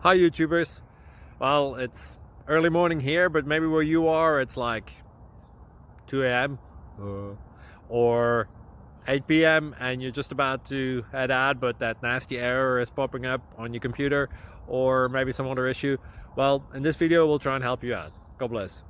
Hi YouTubers. Well, it's early morning here, but maybe where you are it's like 2 a.m. Or 8 p.m. and you're just about to head out, but that nasty error is popping up on your computer, or maybe some other issue. Well, in this video we'll try and help you out. God bless.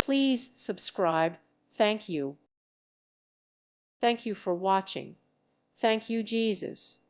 Please subscribe. Thank you. Thank you for watching. Thank you, Jesus.